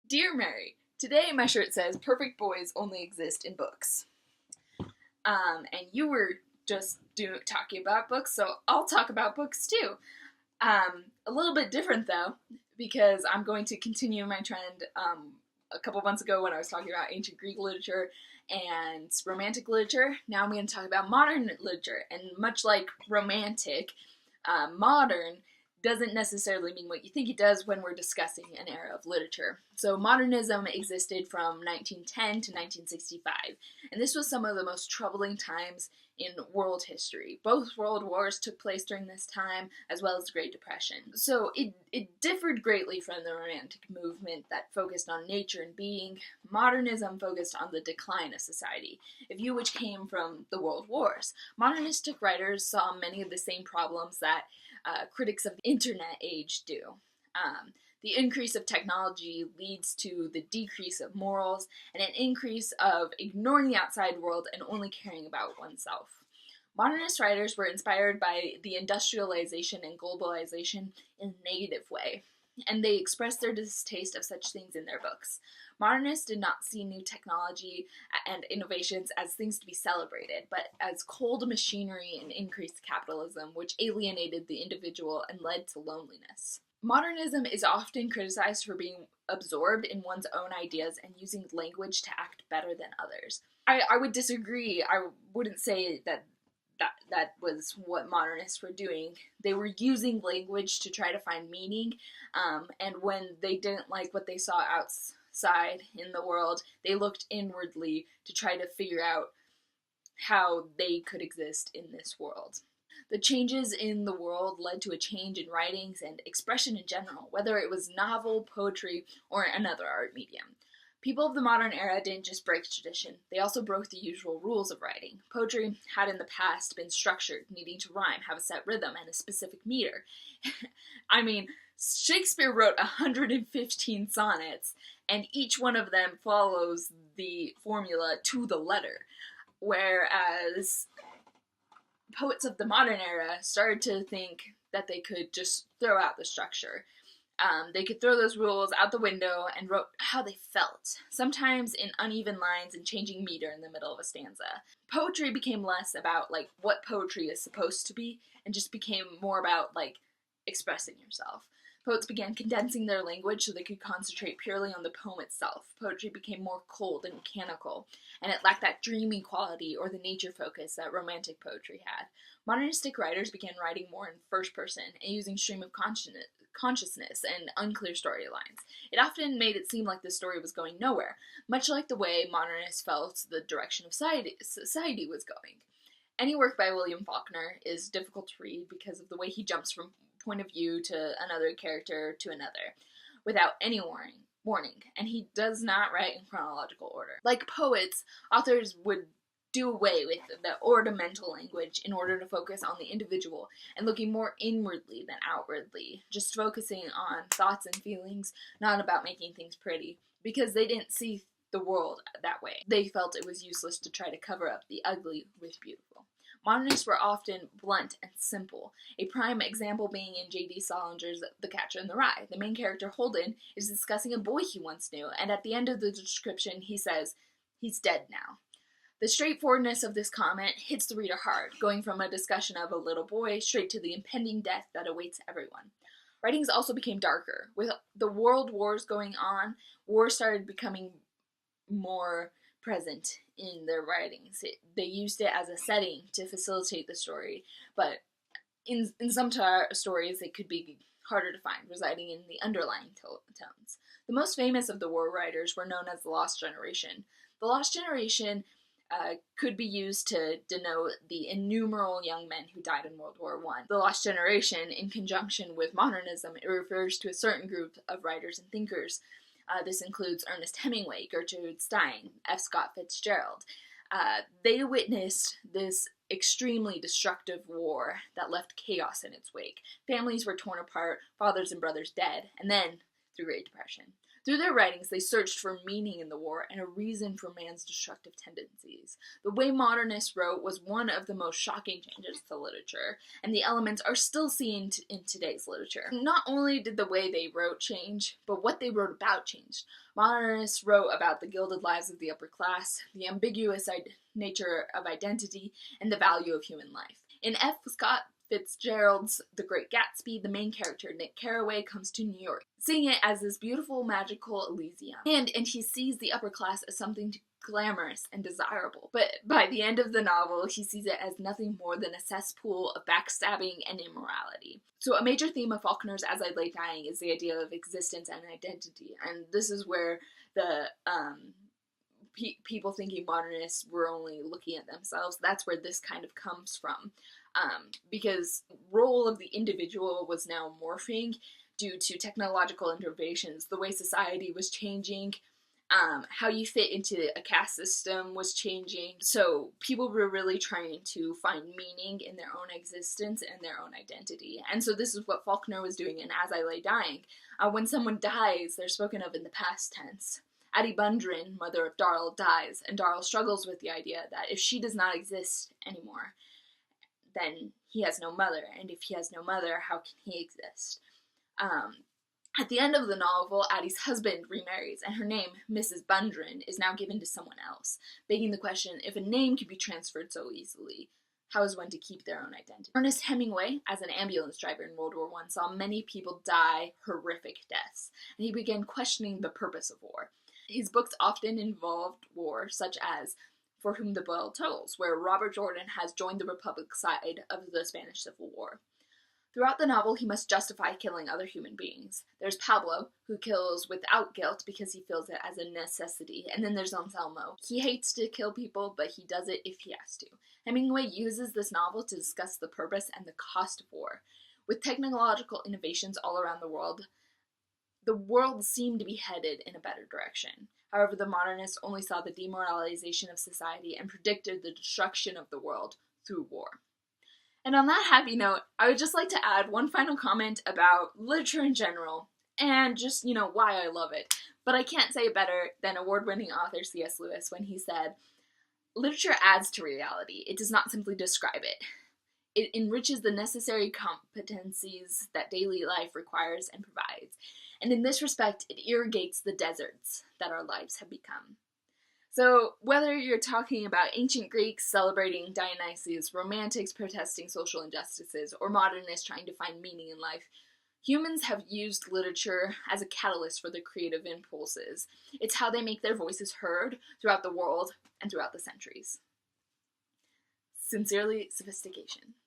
Dear Mary, today my shirt says perfect boys only exist in books. And you were just talking about books, so I'll talk about books too. A little bit different though, because I'm going to continue my trend. A couple months ago when I was talking about ancient Greek literature and romantic literature, now I'm going to talk about modern literature. And much like romantic, modern doesn't necessarily mean what you think it does when we're discussing an era of literature. So modernism existed from 1910 to 1965, and this was some of the most troubling times in world history. Both world wars took place during this time, as well as the Great Depression. So it differed greatly from the Romantic movement that focused on nature and being. Modernism focused on the decline of society, a view which came from the world wars. Modernistic writers saw many of the same problems that critics of the internet age do. The increase of technology leads to the decrease of morals and an increase of ignoring the outside world and only caring about oneself. Modernist writers were inspired by the industrialization and globalization in a negative way, and they expressed their distaste of such things in their books. Modernists did not see new technology and innovations as things to be celebrated, but as cold machinery and increased capitalism, which alienated the individual and led to loneliness. Modernism is often criticized for being absorbed in one's own ideas and using language to act better than others. I would disagree. I wouldn't say that was what modernists were doing. They were using language to try to find meaning, and when they didn't like what they saw outside in the world, they looked inwardly to try to figure out how they could exist in this world. The changes in the world led to a change in writings and expression in general, whether it was novel, poetry, or another art medium. People of the modern era didn't just break tradition, they also broke the usual rules of writing. Poetry had in the past been structured, needing to rhyme, have a set rhythm, and a specific meter. I mean, Shakespeare wrote 115 sonnets, and each one of them follows the formula to the letter. Whereas poets of the modern era started to think that they could just throw out the structure. They could throw those rules out the window and wrote how they felt, sometimes in uneven lines and changing meter in the middle of a stanza. Poetry became less about what poetry is supposed to be and just became more about expressing yourself. Poets began condensing their language so they could concentrate purely on the poem itself. Poetry became more cold and mechanical, and it lacked that dreamy quality or the nature focus that romantic poetry had. Modernistic writers began writing more in first person and using stream of consciousness and unclear storylines. It often made it seem like the story was going nowhere, much like the way modernists felt the direction of society was going. Any work by William Faulkner is difficult to read because of the way he jumps from point of view to another character to another without any warning, and he does not write in chronological order. Like poets, authors would do away with the ornamental language in order to focus on the individual and looking more inwardly than outwardly, just focusing on thoughts and feelings, not about making things pretty, because they didn't see the world that way. They felt it was useless to try to cover up the ugly with beautiful. Modernists were often blunt and simple, a prime example being in J.D. Salinger's The Catcher in the Rye. The main character, Holden, is discussing a boy he once knew, and at the end of the description he says, "He's dead now." The straightforwardness of this comment hits the reader hard, going from a discussion of a little boy straight to the impending death that awaits everyone. Writings also became darker. With the world wars going on, war started becoming more present in their writings. They used it as a setting to facilitate the story, but in some stories it could be harder to find, residing in the underlying tones. The most famous of the war writers were known as the Lost Generation. The Lost Generation could be used to denote the innumerable young men who died in World War I. The Lost Generation, in conjunction with modernism, it refers to a certain group of writers and thinkers. This includes Ernest Hemingway, Gertrude Stein, F. Scott Fitzgerald. They witnessed this extremely destructive war that left chaos in its wake. Families were torn apart, fathers and brothers dead, and then the Great Depression. Through their writings, they searched for meaning in the war and a reason for man's destructive tendencies. The way modernists wrote was one of the most shocking changes to literature, and the elements are still seen in today's literature. Not only did the way they wrote change, but what they wrote about changed. Modernists wrote about the gilded lives of the upper class, the ambiguous nature of identity, and the value of human life. In F. Scott Fitzgerald's The Great Gatsby, the main character, Nick Carraway, comes to New York, seeing it as this beautiful, magical Elysium. And he sees the upper class as something glamorous and desirable. But by the end of the novel, he sees it as nothing more than a cesspool of backstabbing and immorality. So a major theme of Faulkner's As I Lay Dying is the idea of existence and identity. And this is where the people thinking modernists were only looking at themselves, that's where this kind of comes from. Because role of the individual was now morphing due to technological innovations, the way society was changing, how you fit into a caste system was changing. So people were really trying to find meaning in their own existence and their own identity. And so this is what Faulkner was doing in As I Lay Dying. When someone dies, they're spoken of in the past tense. Addie Bundren, mother of Darl, dies, and Darl struggles with the idea that if she does not exist anymore, then he has no mother, and if he has no mother, how can he exist? At the end of the novel, Addie's husband remarries, and her name, Mrs. Bundren, is now given to someone else, begging the question, if a name could be transferred so easily, how is one to keep their own identity? Ernest Hemingway, as an ambulance driver in World War I, saw many people die horrific deaths, and he began questioning the purpose of war. His books often involved war, such as For Whom the Bell Tolls, where Robert Jordan has joined the Republic side of the Spanish Civil War. Throughout the novel, he must justify killing other human beings. There's Pablo, who kills without guilt because he feels it as a necessity, and then there's Anselmo. He hates to kill people, but he does it if he has to. Hemingway uses this novel to discuss the purpose and the cost of war. With technological innovations all around the world seemed to be headed in a better direction. However, the modernists only saw the demoralization of society and predicted the destruction of the world through war. And on that happy note, I would just like to add one final comment about literature in general, and just, why I love it. But I can't say it better than award-winning author C.S. Lewis when he said, "Literature adds to reality. It does not simply describe it. It enriches the necessary competencies that daily life requires and provides. And in this respect, it irrigates the deserts that our lives have become." So whether you're talking about ancient Greeks celebrating Dionysus, romantics protesting social injustices, or modernists trying to find meaning in life, humans have used literature as a catalyst for their creative impulses. It's how they make their voices heard throughout the world and throughout the centuries. Sincerely, Sophistication.